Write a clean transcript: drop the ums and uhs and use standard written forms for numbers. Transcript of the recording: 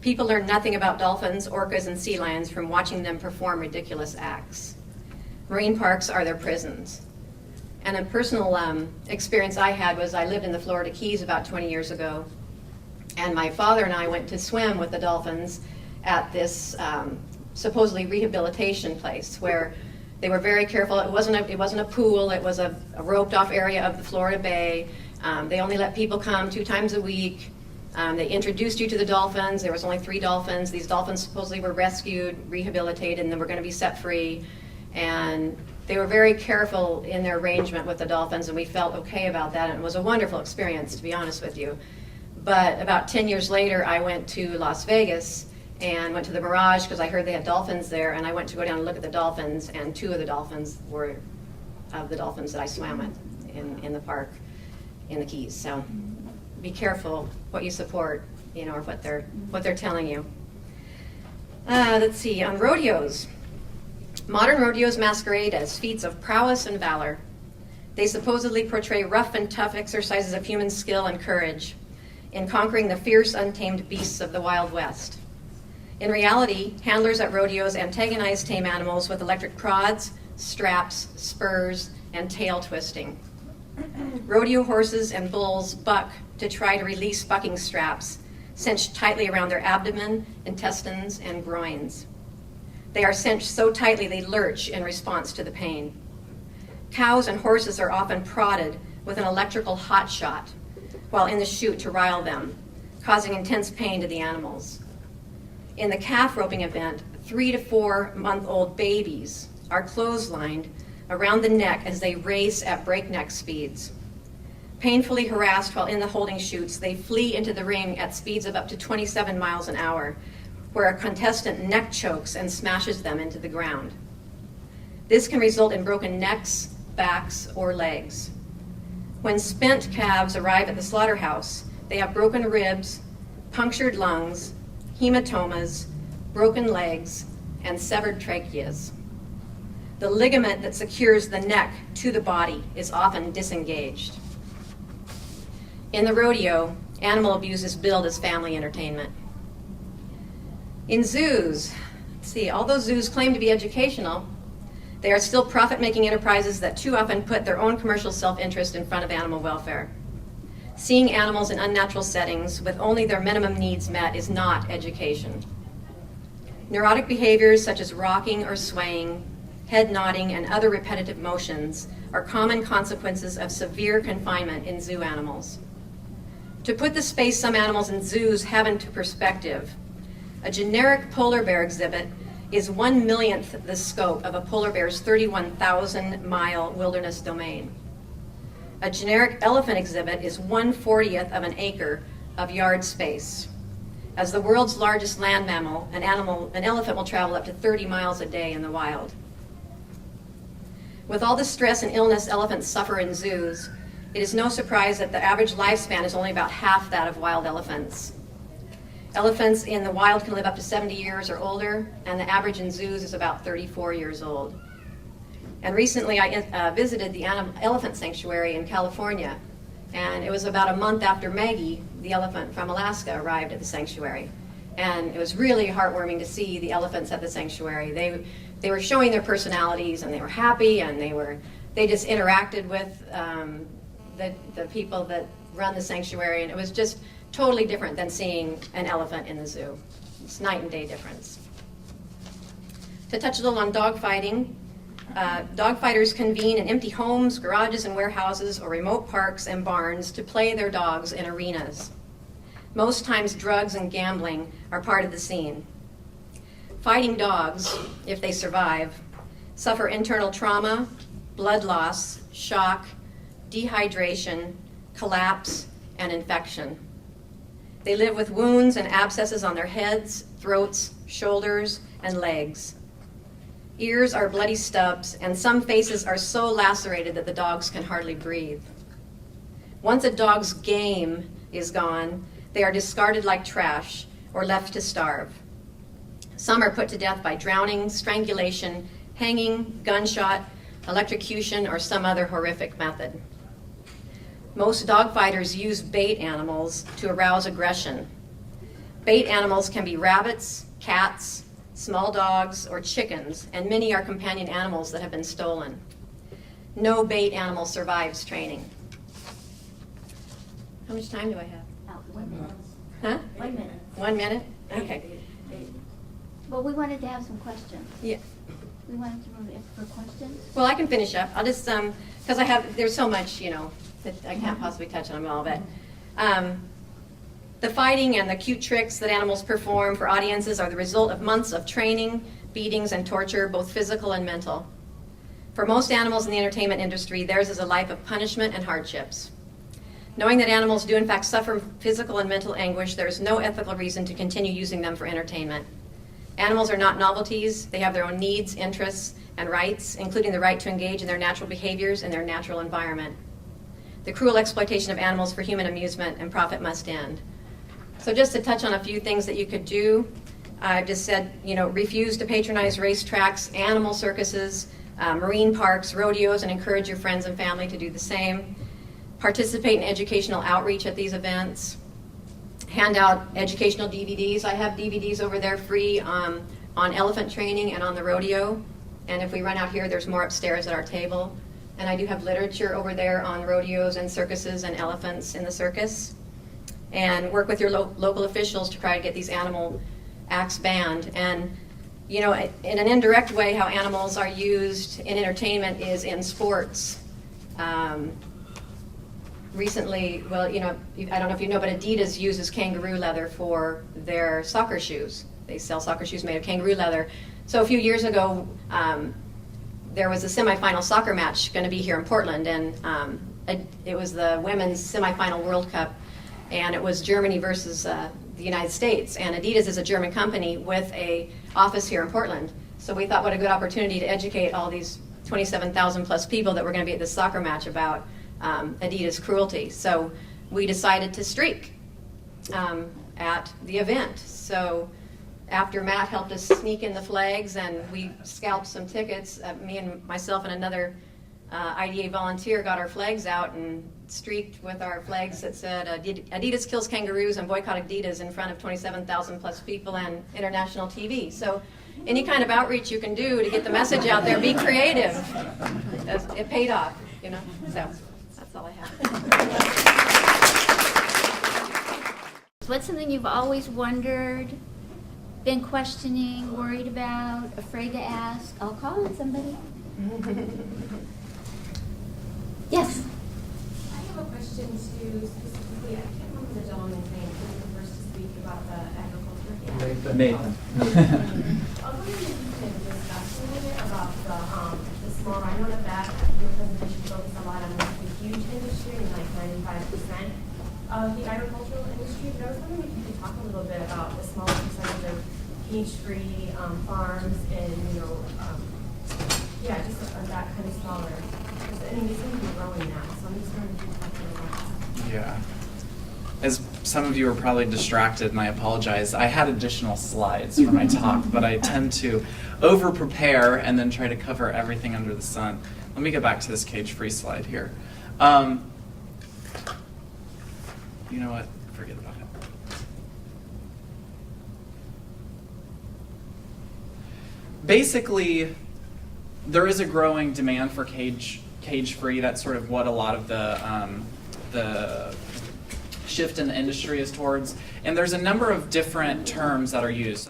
People learn nothing about dolphins, orcas, and sea lions from watching them perform ridiculous acts. Marine parks are their prisons. And a personal experience I had was I lived in the Florida Keys about 20 years ago, and my father and I went to swim with the dolphins at this supposedly rehabilitation place where they were very careful. It wasn't a pool, it was a roped off area of the Florida Bay. They only let people come 2 times a week. They introduced you to the dolphins. There was only 3 dolphins. These dolphins supposedly were rescued, rehabilitated, and then were going to be set free. And they were very careful in their arrangement with the dolphins, and we felt okay about that. And it was a wonderful experience, to be honest with you. But about 10 years later, I went to Las Vegas and went to the Mirage because I heard they had dolphins there, and I went to go down and look at the dolphins, and 2 of the dolphins were of the dolphins that I swam with in the park in the Keys. So be careful what you support, or what they're telling you. Let's see, on rodeos. Modern rodeos masquerade as feats of prowess and valor. They supposedly portray rough and tough exercises of human skill and courage in conquering the fierce, untamed beasts of the Wild West. In reality, handlers at rodeos antagonize tame animals with electric prods, straps, spurs, and tail twisting. Rodeo horses and bulls buck to try to release bucking straps, cinched tightly around their abdomen, intestines, and groins. They are cinched so tightly they lurch in response to the pain. Cows and horses are often prodded with an electrical hot shot while in the chute to rile them, causing intense pain to the animals. In the calf roping event, 3 to 4 month-old babies are clotheslined around the neck as they race at breakneck speeds. Painfully harassed while in the holding chutes, they flee into the ring at speeds of up to 27 miles an hour, where a contestant neck chokes and smashes them into the ground. This can result in broken necks, backs, or legs. When spent calves arrive at the slaughterhouse, they have broken ribs, punctured lungs, hematomas, broken legs, and severed tracheas. The ligament that secures the neck to the body is often disengaged. In the rodeo, animal abuse is billed as family entertainment. In zoos, although zoos claim to be educational, they are still profit-making enterprises that too often put their own commercial self-interest in front of animal welfare. Seeing animals in unnatural settings with only their minimum needs met is not education. Neurotic behaviors such as rocking or swaying, head nodding, and other repetitive motions are common consequences of severe confinement in zoo animals. To put the space some animals in zoos have into perspective, a generic polar bear exhibit is 1/1,000,000th the scope of a polar bear's 31,000-mile wilderness domain. A generic elephant exhibit is 1/40th of an acre of yard space. As the world's largest land mammal, an elephant will travel up to 30 miles a day in the wild. With all the stress and illness elephants suffer in zoos, it is no surprise that the average lifespan is only about half that of wild elephants. Elephants in the wild can live up to 70 years or older, and the average in zoos is about 34 years old. And recently I visited the elephant sanctuary in California, and it was about a month after Maggie, the elephant from Alaska, arrived at the sanctuary. And it was really heartwarming to see the elephants at the sanctuary. They were showing their personalities, and they were happy, and they just interacted with the people that run the sanctuary, and it was just totally different than seeing an elephant in the zoo. It's night and day difference. To touch a little on dogfighting, dogfighters convene in empty homes, garages, and warehouses, or remote parks and barns to play their dogs in arenas. Most times drugs and gambling are part of the scene. Fighting dogs, if they survive, suffer internal trauma, blood loss, shock, dehydration, collapse, and infection. They live with wounds and abscesses on their heads, throats, shoulders, and legs. Ears are bloody stubs, and some faces are so lacerated that the dogs can hardly breathe. Once a dog's game is gone, they are discarded like trash or left to starve. Some are put to death by drowning, strangulation, hanging, gunshot, electrocution, or some other horrific method. Most dog fighters use bait animals to arouse aggression. Bait animals can be rabbits, cats, small dogs, or chickens, and many are companion animals that have been stolen. No bait animal survives training. How much time do I have? 1 minute. Huh? 1 minute. 1 minute? Okay. Well, we wanted to have some questions. Yeah. We wanted to move it for questions. Well, I can finish up. I'll just, because there's so much, that I can't possibly touch on all of it. The fighting and the cute tricks that animals perform for audiences are the result of months of training, beatings, and torture, both physical and mental. For most animals in the entertainment industry, theirs is a life of punishment and hardships. Knowing that animals do in fact suffer physical and mental anguish, there is no ethical reason to continue using them for entertainment. Animals are not novelties. They have their own needs, interests, and rights, including the right to engage in their natural behaviors in their natural environment. The cruel exploitation of animals for human amusement and profit must end. So just to touch on a few things that you could do, I just said, refuse to patronize racetracks, animal circuses, marine parks, rodeos, and encourage your friends and family to do the same. Participate in educational outreach at these events. Hand out educational DVDs. I have DVDs over there free on elephant training and on the rodeo. And if we run out here, there's more upstairs at our table. And I do have literature over there on rodeos and circuses and elephants in the circus. And work with your local officials to try to get these animal acts banned. And in an indirect way, how animals are used in entertainment is in sports. Recently, I don't know if you know, but Adidas uses kangaroo leather for their soccer shoes. They sell soccer shoes made of kangaroo leather. So a few years ago, there was a semifinal soccer match going to be here in Portland, and it was the women's semifinal World Cup, and it was Germany versus the United States. And Adidas is a German company with an office here in Portland. So we thought, what a good opportunity to educate all these 27,000 plus people that were going to be at this soccer match about Adidas Cruelty. So we decided to streak at the event. So after Matt helped us sneak in the flags and we scalped some tickets, me and myself and another IDA volunteer got our flags out and streaked with our flags that said Adidas kills kangaroos and boycott Adidas in front of 27,000 plus people and international TV. So any kind of outreach you can do to get the message out there, be creative. It paid off, so. That's all I have. What's something you've always wondered, been questioning, worried about, afraid to ask? I'll call on somebody. Yes? I have a question too, specifically, I can't remember the gentleman's name, who was the first to speak about the agriculture. Nathan. I was wondering if you could discuss a little bit about the small, I know that your presentation focused a lot on the huge industry, and like 95% of the agricultural industry, but I was wondering if you could talk a little bit about the smaller percentage of cage-free farms and, just that kind of smaller. I mean, they seem to be growing now, so I'm just wondering if you could talk a little about that. Yeah. As some of you are probably distracted, and I apologize, I had additional slides for my talk, but I tend to over-prepare and then try to cover everything under the sun. Let me get back to this cage-free slide here. You know what? Forget about it. Basically, there is a growing demand for cage-free. That's sort of what a lot of the shift in the industry is towards. And there's a number of different terms that are used.